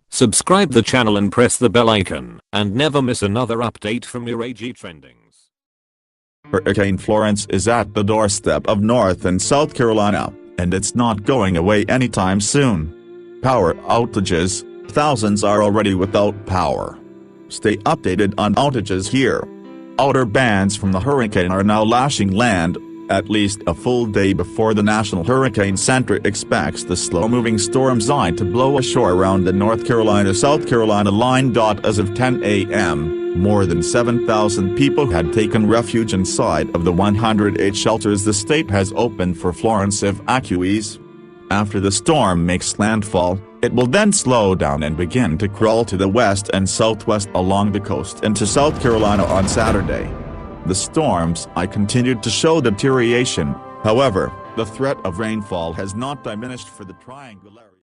Subscribe the channel and press the bell icon, and never miss another update from your AG Trendings. Hurricane Florence is at the doorstep of North and South Carolina, and it's not going away anytime soon. Power outages: thousands are already without power. Stay updated on outages here. Outer bands from the hurricane are now lashing land, at least a full day before the National Hurricane Center expects the slow-moving storm Zai to blow ashore around the North Carolina-South Carolina line. As of 10 a.m., more than 7,000 people had taken refuge inside of the 108 shelters the state has opened for Florence evacuees. After the storm makes landfall, it will then slow down and begin to crawl to the west and southwest along the coast into South Carolina on Saturday. The storm's eye continued to show deterioration, however, the threat of rainfall has not diminished for the triangle area.